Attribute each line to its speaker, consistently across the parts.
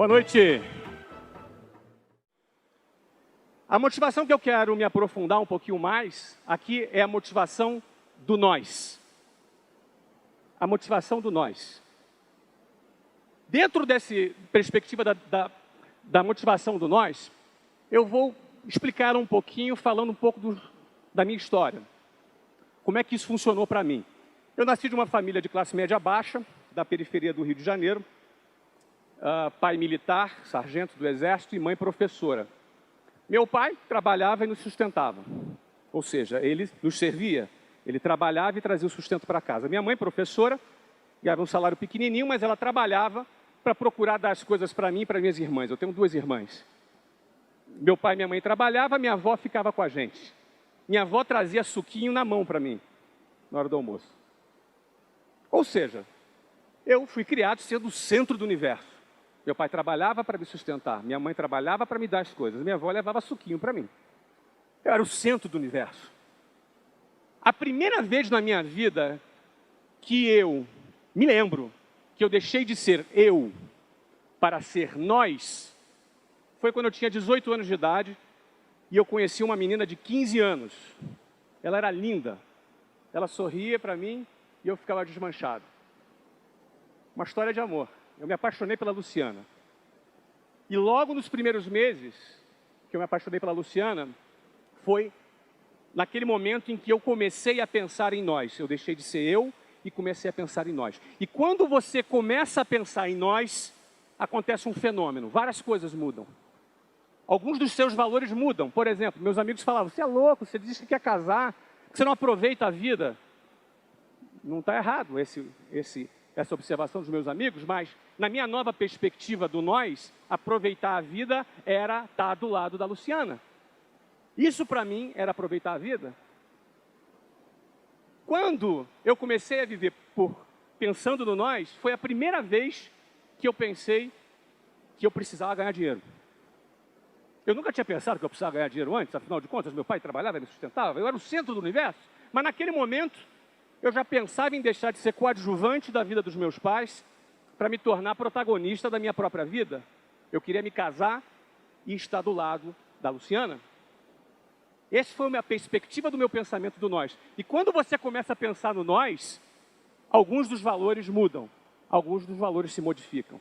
Speaker 1: Boa noite. A motivação que eu quero me aprofundar um pouquinho mais aqui é a motivação do nós. A motivação do nós. Dentro dessa perspectiva da motivação do nós, eu vou explicar um pouquinho, falando um pouco da minha história. Como é que isso funcionou para mim? Eu nasci de uma família de classe média baixa, da periferia do Rio de Janeiro. Pai militar, sargento do Exército, e mãe professora. Meu pai trabalhava e nos sustentava. Ou seja, ele nos servia, ele trabalhava e trazia o sustento para casa. Minha mãe, professora, ganhava um salário pequenininho, mas ela trabalhava para procurar dar as coisas para mim e para minhas irmãs. Eu tenho 2 irmãs. Meu pai e minha mãe trabalhavam, minha avó ficava com a gente. Minha avó trazia suquinho na mão para mim, na hora do almoço. Ou seja, eu fui criado sendo o centro do universo. Meu pai trabalhava para me sustentar, minha mãe trabalhava para me dar as coisas, minha avó levava suquinho para mim. Eu era o centro do universo. A primeira vez na minha vida que eu me lembro que eu deixei de ser eu para ser nós, foi quando eu tinha 18 anos de idade e eu conheci uma menina de 15 anos. Ela era linda, ela sorria para mim e eu ficava desmanchado. Uma história de amor. Eu me apaixonei pela Luciana. E logo nos primeiros meses que eu me apaixonei pela Luciana, foi naquele momento em que eu comecei a pensar em nós. Eu deixei de ser eu e comecei a pensar em nós. E quando você começa a pensar em nós, acontece um fenômeno. Várias coisas mudam. Alguns dos seus valores mudam. Por exemplo, meus amigos falavam, você é louco, você diz que quer casar, que você não aproveita a vida. Não está errado essa observação dos meus amigos, mas na minha nova perspectiva do nós, aproveitar a vida era estar do lado da Luciana. Isso para mim era aproveitar a vida. Quando eu comecei a viver pensando no nós, foi a primeira vez que eu pensei que eu precisava ganhar dinheiro. Eu nunca tinha pensado que eu precisava ganhar dinheiro antes, afinal de contas, meu pai trabalhava e me sustentava, eu era o centro do universo, mas naquele momento eu já pensava em deixar de ser coadjuvante da vida dos meus pais para me tornar protagonista da minha própria vida. Eu queria me casar e estar do lado da Luciana. Essa foi a perspectiva do meu pensamento do nós. E quando você começa a pensar no nós, alguns dos valores mudam, alguns dos valores se modificam.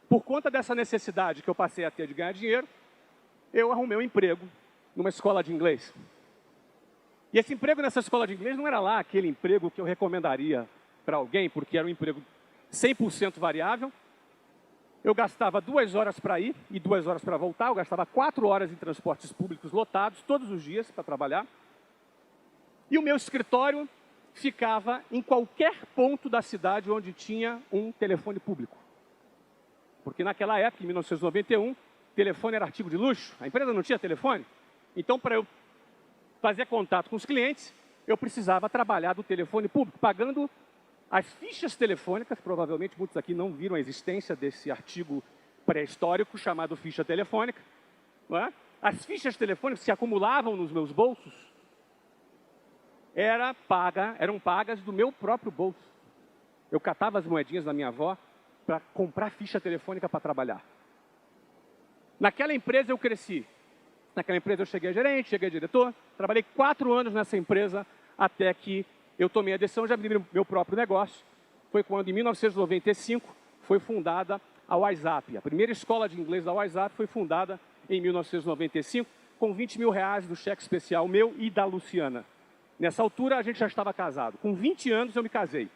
Speaker 1: Por conta dessa necessidade que eu passei a ter de ganhar dinheiro, eu arrumei um emprego numa escola de inglês. E esse emprego nessa escola de inglês não era lá aquele emprego que eu recomendaria para alguém, porque era um emprego 100% variável. Eu gastava 2 horas para ir e 2 horas para voltar. Eu gastava 4 horas em transportes públicos lotados, todos os dias, para trabalhar. E o meu escritório ficava em qualquer ponto da cidade onde tinha um telefone público. Porque naquela época, em 1991, telefone era artigo de luxo. A empresa não tinha telefone. Então, para eu fazer contato com os clientes, eu precisava trabalhar do telefone público, pagando as fichas telefônicas. Provavelmente muitos aqui não viram a existência desse artigo pré-histórico chamado ficha telefônica. Não é? As fichas telefônicas se acumulavam nos meus bolsos, eram pagas do meu próprio bolso. Eu catava as moedinhas da minha avó para comprar ficha telefônica para trabalhar. Naquela empresa eu cresci. Naquela empresa eu cheguei a gerente, cheguei a diretor. Trabalhei 4 anos nessa empresa até que eu tomei a decisão de abrir meu próprio negócio. Foi quando, em 1995, foi fundada a WhatsApp. A primeira escola de inglês da WhatsApp foi fundada em 1995, com 20 mil reais do cheque especial meu e da Luciana. Nessa altura, a gente já estava casado. Com 20 anos, eu me casei.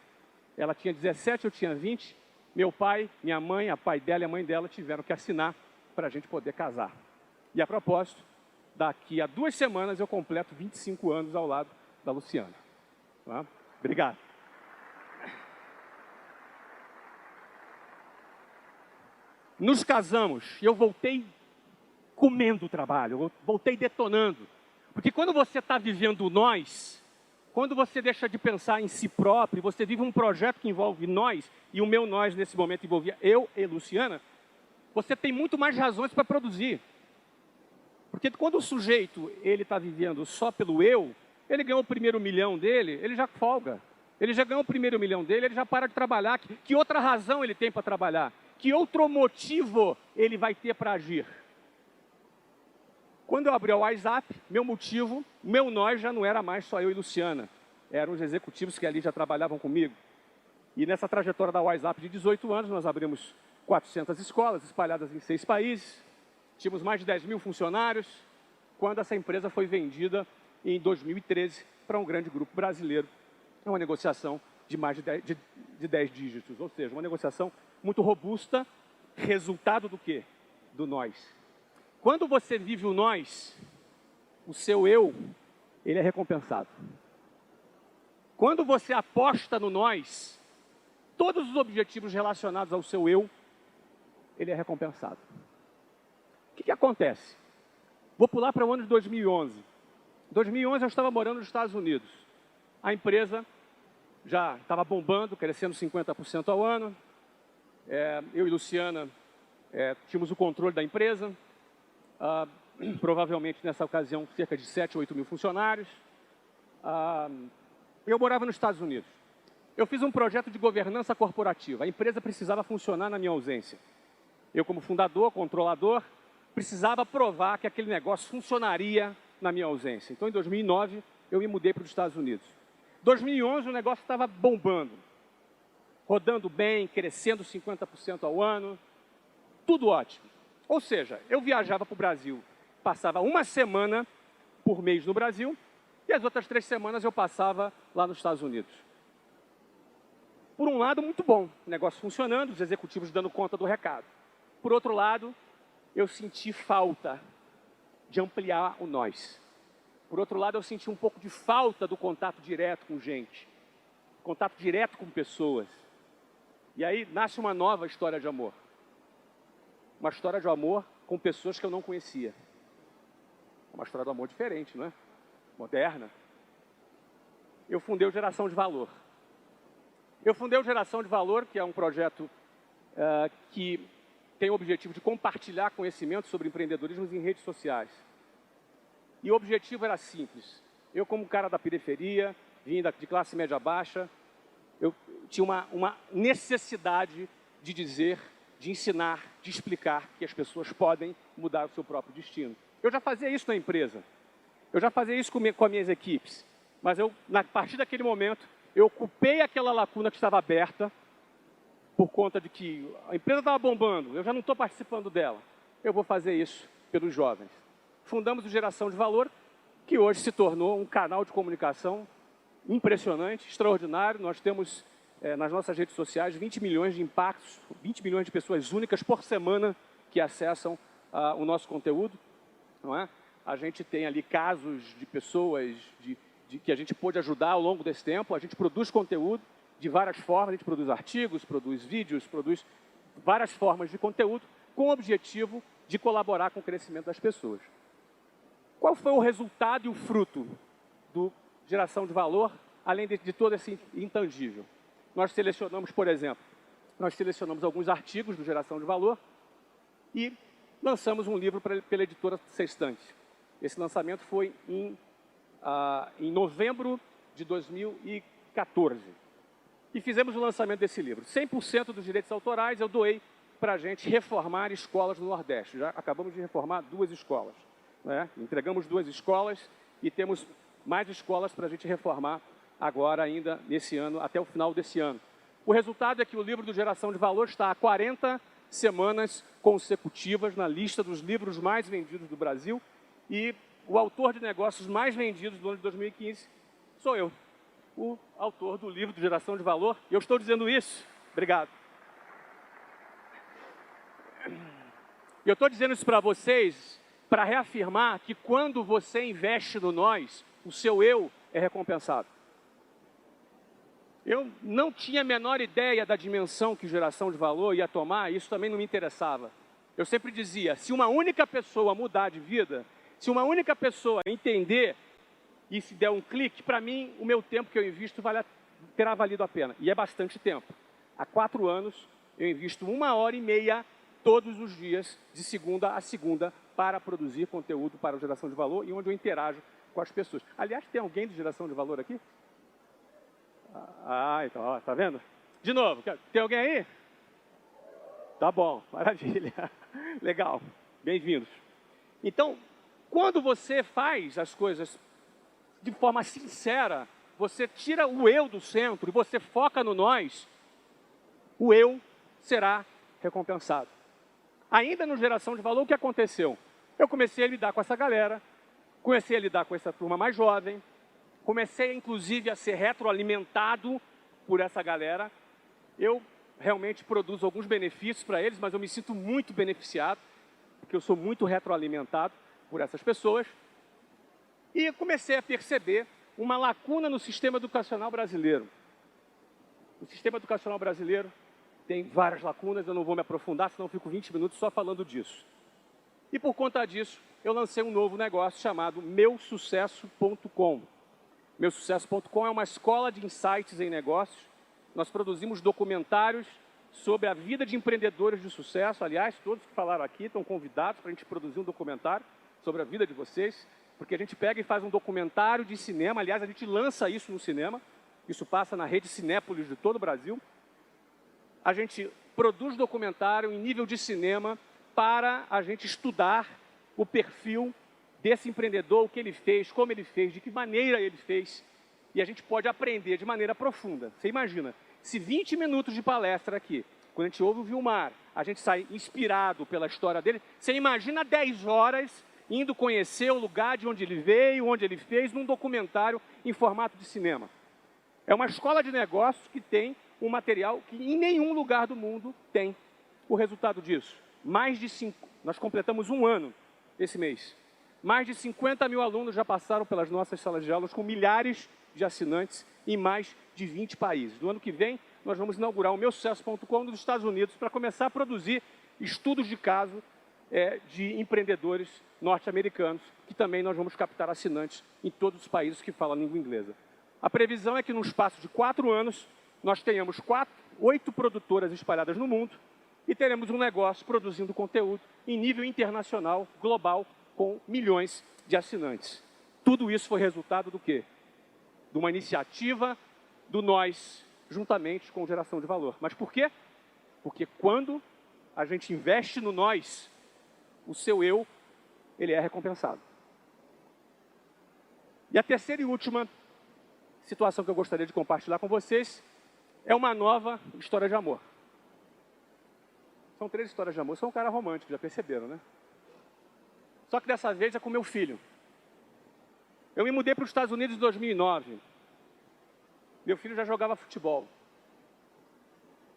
Speaker 1: Ela tinha 17, eu tinha 20. Meu pai, minha mãe, a pai dela e a mãe dela tiveram que assinar para a gente poder casar. E, a propósito, daqui a 2 semanas eu completo 25 anos ao lado da Luciana. Tá? Obrigado. Nos casamos e eu voltei comendo o trabalho, eu voltei detonando. Porque quando você está vivendo o nós, quando você deixa de pensar em si próprio, você vive um projeto que envolve nós, e o meu nós nesse momento envolvia eu e Luciana, você tem muito mais razões para produzir. Porque quando o sujeito está vivendo só pelo eu, ele ganhou o primeiro milhão dele, ele já folga. Ele já ganhou o primeiro milhão dele, ele já para de trabalhar. Que outra razão ele tem para trabalhar? que outro motivo ele vai ter para agir? Quando eu abri o WhatsApp, meu motivo, meu nós já não era mais só eu e Luciana. Eram os executivos que ali já trabalhavam comigo. E nessa trajetória da WhatsApp de 18 anos, nós abrimos 400 escolas espalhadas em 6 países. Tínhamos mais de 10 mil funcionários, quando essa empresa foi vendida em 2013 para um grande grupo brasileiro. É uma negociação de mais de 10 dígitos, ou seja, uma negociação muito robusta, resultado do quê? Do nós. Quando você vive o nós, o seu eu, ele é recompensado. Quando você aposta no nós, todos os objetivos relacionados ao seu eu, ele é recompensado. O que acontece? Vou pular para o ano de 2011. Em 2011 eu estava morando nos Estados Unidos. A empresa já estava bombando, crescendo 50% ao ano. Eu e Luciana tínhamos o controle da empresa. Provavelmente nessa ocasião cerca de 7 ou 8 mil funcionários. Eu morava nos Estados Unidos. Eu fiz um projeto de governança corporativa. A empresa precisava funcionar na minha ausência. Eu, como fundador, controlador, precisava provar que aquele negócio funcionaria na minha ausência. Então, em 2009, eu me mudei para os Estados Unidos. Em 2011, o negócio estava bombando. Rodando bem, crescendo 50% ao ano. Tudo ótimo. Ou seja, eu viajava para o Brasil, passava uma semana por mês no Brasil, e as outras 3 semanas eu passava lá nos Estados Unidos. Por um lado, muito bom, o negócio funcionando, os executivos dando conta do recado. Por outro lado, eu senti falta de ampliar o nós. Por outro lado, eu senti um pouco de falta do contato direto com gente, contato direto com pessoas. E aí nasce uma nova história de amor. Uma história de amor com pessoas que eu não conhecia. Uma história de amor diferente, não é? Moderna. Eu fundei o Geração de Valor. Eu fundei o Geração de Valor, que é um projeto que tem o objetivo de compartilhar conhecimento sobre empreendedorismo em redes sociais. E o objetivo era simples. Eu, como cara da periferia, vim de classe média baixa, eu tinha uma necessidade de dizer, de ensinar, de explicar que as pessoas podem mudar o seu próprio destino. Eu já fazia isso na empresa. Eu já fazia isso com as minhas equipes. Mas a partir daquele momento, eu ocupei aquela lacuna que estava aberta, por conta de que a empresa estava bombando, eu já não estou participando dela. Eu vou fazer isso pelos jovens. Fundamos o Geração de Valor, que hoje se tornou um canal de comunicação impressionante, extraordinário. Nós temos nas nossas redes sociais 20 milhões de impactos, 20 milhões de pessoas únicas por semana que acessam o nosso conteúdo. Não é? A gente tem ali casos de pessoas que a gente pôde ajudar ao longo desse tempo. A gente produz conteúdo de várias formas, a gente produz artigos, produz vídeos, produz várias formas de conteúdo com o objetivo de colaborar com o crescimento das pessoas. Qual foi o resultado e o fruto do Geração de Valor, além de todo esse intangível? Nós selecionamos, por exemplo, alguns artigos do Geração de Valor e lançamos um livro pela editora Sextante. Esse lançamento foi em novembro de 2014. E fizemos o lançamento desse livro. 100% dos direitos autorais eu doei para a gente reformar escolas no Nordeste. Já acabamos de reformar 2 escolas. Né? Entregamos 2 escolas e temos mais escolas para a gente reformar agora ainda nesse ano, até o final desse ano. O resultado é que o livro do Geração de Valor está há 40 semanas consecutivas na lista dos livros mais vendidos do Brasil e o autor de negócios mais vendidos do ano de 2015 sou eu, o autor do livro do Geração de Valor. E eu estou dizendo isso, obrigado. Eu estou dizendo isso para vocês para reafirmar que quando você investe no nós, o seu eu é recompensado. Eu não tinha a menor ideia da dimensão que Geração de Valor ia tomar, e isso também não me interessava. Eu sempre dizia, se uma única pessoa mudar de vida, se uma única pessoa entender e se der um clique, para mim, o meu tempo que eu invisto terá valido a pena. E é bastante tempo. Há 4 anos, eu invisto 1h30 todos os dias, de segunda a segunda, para produzir conteúdo para o Geração de Valor e onde eu interajo com as pessoas. Aliás, tem alguém de Geração de Valor aqui? Então, ó, tá vendo? De novo, tem alguém aí? Tá bom, maravilha. Legal, bem-vindos. Então, quando você faz as coisas de forma sincera, você tira o eu do centro e você foca no nós, o eu será recompensado. Ainda no Geração de Valor, o que aconteceu? Eu comecei a lidar com essa galera, comecei a lidar com essa turma mais jovem, comecei, inclusive, a ser retroalimentado por essa galera. Eu realmente produzo alguns benefícios para eles, mas eu me sinto muito beneficiado, porque eu sou muito retroalimentado por essas pessoas. E comecei a perceber uma lacuna no sistema educacional brasileiro. O sistema educacional brasileiro tem várias lacunas, eu não vou me aprofundar, senão eu fico 20 minutos só falando disso. E por conta disso, eu lancei um novo negócio chamado meusucesso.com. Meusucesso.com é uma escola de insights em negócios. Nós produzimos documentários sobre a vida de empreendedores de sucesso. Aliás, todos que falaram aqui estão convidados para a gente produzir um documentário sobre a vida de vocês, porque a gente pega e faz um documentário de cinema. Aliás, a gente lança isso no cinema. Isso passa na rede Cinépolis de todo o Brasil. A gente produz documentário em nível de cinema para a gente estudar o perfil desse empreendedor, o que ele fez, como ele fez, de que maneira ele fez. E a gente pode aprender de maneira profunda. Você imagina, se 20 minutos de palestra aqui, quando a gente ouve o Vilmar, a gente sai inspirado pela história dele, você imagina 10 horas indo conhecer o lugar de onde ele veio, onde ele fez, num documentário em formato de cinema. É uma escola de negócios que tem um material que em nenhum lugar do mundo tem. O resultado disso, nós completamos 1 ano esse mês. Mais de 50 mil alunos já passaram pelas nossas salas de aulas, com milhares de assinantes em mais de 20 países. No ano que vem, nós vamos inaugurar o meusucesso.com nos Estados Unidos para começar a produzir estudos de caso de empreendedores norte-americanos, que também nós vamos captar assinantes em todos os países que falam a língua inglesa. A previsão é que, num espaço de 4 anos, nós tenhamos 8 produtoras espalhadas no mundo e teremos um negócio produzindo conteúdo em nível internacional, global, com milhões de assinantes. Tudo isso foi resultado do quê? De uma iniciativa do nós, juntamente com Geração de Valor. Mas por quê? Porque quando a gente investe no nós, o seu eu, ele é recompensado. E a terceira e última situação que eu gostaria de compartilhar com vocês é uma nova história de amor. São 3 histórias de amor. Eu sou um cara romântico, já perceberam, né? Só que dessa vez é com meu filho. Eu me mudei para os Estados Unidos em 2009. Meu filho já jogava futebol.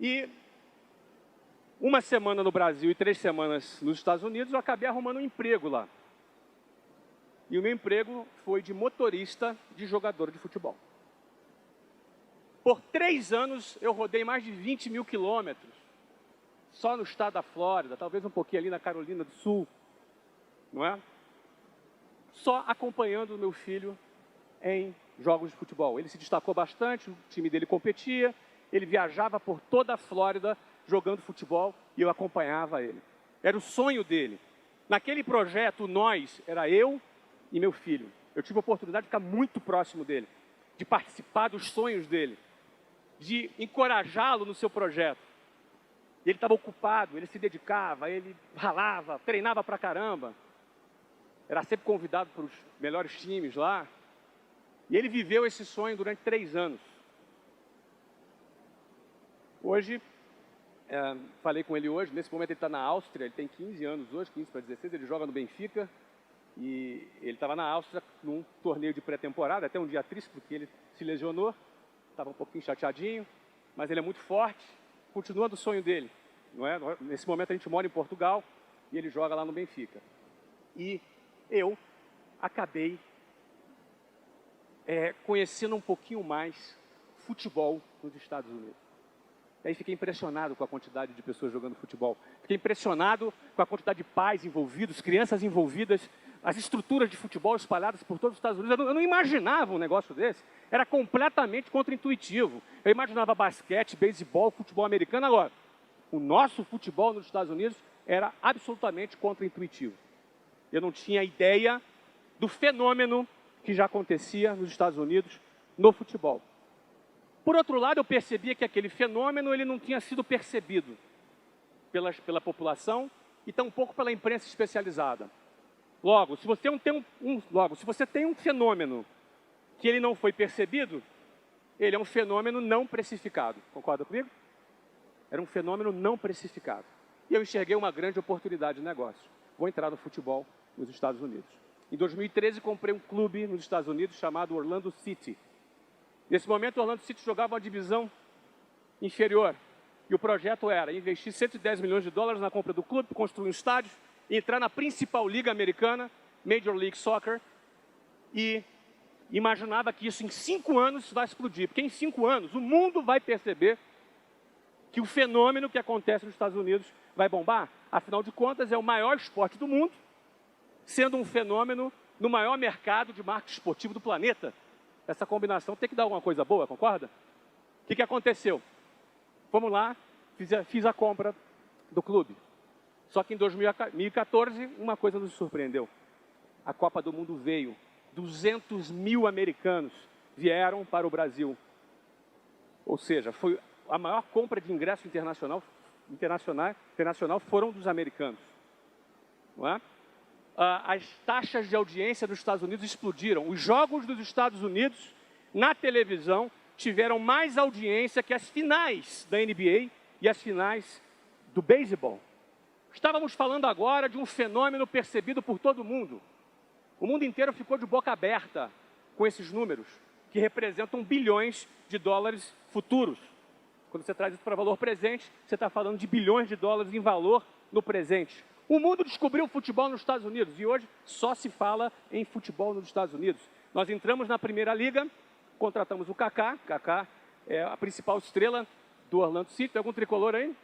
Speaker 1: E 1 semana no Brasil e 3 semanas nos Estados Unidos, eu acabei arrumando um emprego lá. E o meu emprego foi de motorista de jogador de futebol. Por 3 anos, eu rodei mais de 20 mil quilômetros, só no estado da Flórida, talvez um pouquinho ali na Carolina do Sul, não é? Só acompanhando o meu filho em jogos de futebol. Ele se destacou bastante, o time dele competia, ele viajava por toda a Flórida jogando futebol e eu acompanhava ele. Era o sonho dele. Naquele projeto, nós, era eu e meu filho. Eu tive a oportunidade de ficar muito próximo dele, de participar dos sonhos dele, de encorajá-lo no seu projeto. Ele estava ocupado, ele se dedicava, ele ralava, treinava pra caramba. Era sempre convidado para os melhores times lá. E ele viveu esse sonho durante 3 anos. Hoje, falei com ele hoje, nesse momento ele está na Áustria, ele tem 15 anos hoje, 15 para 16, ele joga no Benfica. E ele estava na Áustria num torneio de pré-temporada, até um dia triste porque ele se lesionou. Estava um pouquinho chateadinho, mas ele é muito forte, continua do sonho dele. Não é? Nesse momento a gente mora em Portugal e ele joga lá no Benfica. E eu acabei conhecendo um pouquinho mais futebol nos Estados Unidos. E aí fiquei impressionado com a quantidade de pessoas jogando futebol. Fiquei impressionado com a quantidade de pais envolvidos, crianças envolvidas, as estruturas de futebol espalhadas por todos os Estados Unidos. Eu não imaginava um negócio desse. Era completamente contraintuitivo. Eu imaginava basquete, beisebol, futebol americano. Agora, o nosso futebol nos Estados Unidos era absolutamente contraintuitivo. Eu não tinha ideia do fenômeno que já acontecia nos Estados Unidos no futebol. Por outro lado, eu percebia que aquele fenômeno ele não tinha sido percebido. pela população e tampouco pela imprensa especializada. Logo, se você tem um fenômeno que ele não foi percebido, ele é um fenômeno não precificado. Concorda comigo? Era um fenômeno não precificado. E eu enxerguei uma grande oportunidade de negócio. Vou entrar no futebol nos Estados Unidos. Em 2013, comprei um clube nos Estados Unidos chamado Orlando City. Nesse momento, o Orlando City jogava uma divisão inferior. E o projeto era investir 110 milhões de dólares na compra do clube, construir um estádio, entrar na principal liga americana, Major League Soccer, e imaginava que isso em 5 anos vai explodir. Porque em 5 anos o mundo vai perceber que o fenômeno que acontece nos Estados Unidos vai bombar. Afinal de contas, é o maior esporte do mundo, sendo um fenômeno no maior mercado de marketing esportivo do planeta. Essa combinação tem que dar alguma coisa boa, concorda? O que aconteceu? Vamos lá, fiz a compra do clube. Só que em 2014, uma coisa nos surpreendeu. A Copa do Mundo veio. 200 mil americanos vieram para o Brasil. Ou seja, foi a maior compra de ingresso internacional foram dos americanos. Não é? As taxas de audiência dos Estados Unidos explodiram. Os jogos dos Estados Unidos, na televisão, tiveram mais audiência que as finais da NBA e as finais do beisebol. Estávamos falando agora de um fenômeno percebido por todo mundo. O mundo inteiro ficou de boca aberta com esses números, que representam bilhões de dólares futuros. Quando você traz isso para valor presente, você está falando de bilhões de dólares em valor no presente. O mundo descobriu o futebol nos Estados Unidos e hoje só se fala em futebol nos Estados Unidos. Nós entramos na primeira liga, contratamos o Kaká. Kaká é a principal estrela do Orlando City. Tem algum tricolor aí?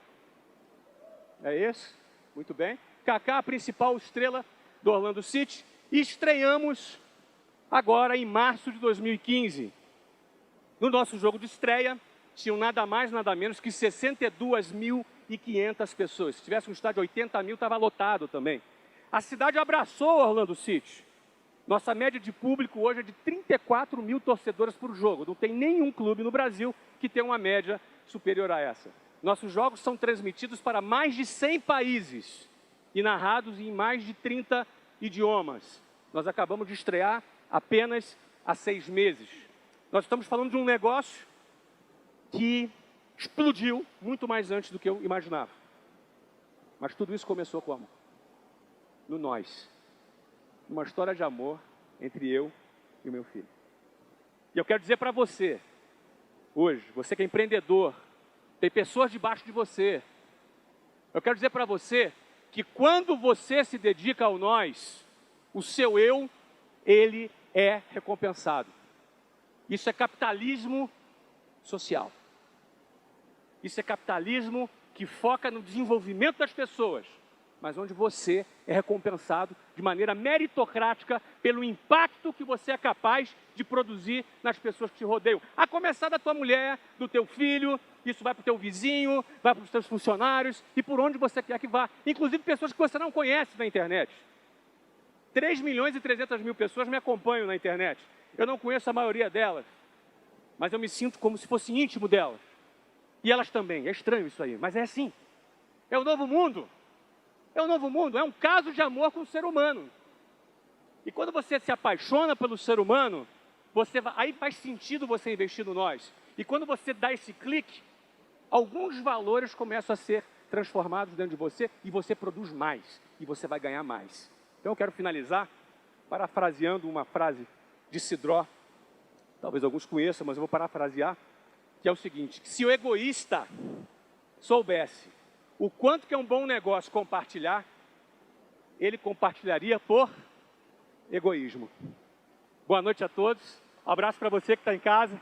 Speaker 1: É esse? Muito bem. Kaká, a principal estrela do Orlando City. E estreamos agora em março de 2015. No nosso jogo de estreia, tinham nada mais, nada menos que 62.500 pessoas. Se tivesse um estádio de 80 mil, estava lotado também. A cidade abraçou o Orlando City. Nossa média de público hoje é de 34 mil torcedores por jogo. Não tem nenhum clube no Brasil que tenha uma média superior a essa. Nossos jogos são transmitidos para mais de 100 países e narrados em mais de 30 idiomas. Nós acabamos de estrear apenas há 6 meses. Nós estamos falando de um negócio que explodiu muito mais antes do que eu imaginava. Mas tudo isso começou como? No nós. Uma história de amor entre eu e o meu filho. E eu quero dizer para você, hoje, você que é empreendedor, tem pessoas debaixo de você. Eu quero dizer para você que quando você se dedica ao nós, o seu eu, ele é recompensado. Isso é capitalismo social. Isso é capitalismo que foca no desenvolvimento das pessoas, mas onde você é recompensado de maneira meritocrática pelo impacto que você é capaz de produzir nas pessoas que te rodeiam. A começar da tua mulher, do teu filho, isso vai para o teu vizinho, vai para os teus funcionários e por onde você quer que vá. Inclusive pessoas que você não conhece na internet. 3.300.000 pessoas me acompanham na internet. Eu não conheço a maioria delas, mas eu me sinto como se fosse íntimo delas. E elas também. É estranho isso aí, mas é assim. É o novo mundo. É o novo mundo. É um caso de amor com o ser humano. E quando você se apaixona pelo ser humano, aí faz sentido você investir no nós. E quando você dá esse clique, alguns valores começam a ser transformados dentro de você e você produz mais. E você vai ganhar mais. Então eu quero finalizar parafraseando uma frase de Sidró. Talvez alguns conheçam, mas eu vou parafrasear. Que é o seguinte, que se o egoísta soubesse o quanto que é um bom negócio compartilhar, ele compartilharia por egoísmo. Boa noite a todos, um abraço para você que está em casa.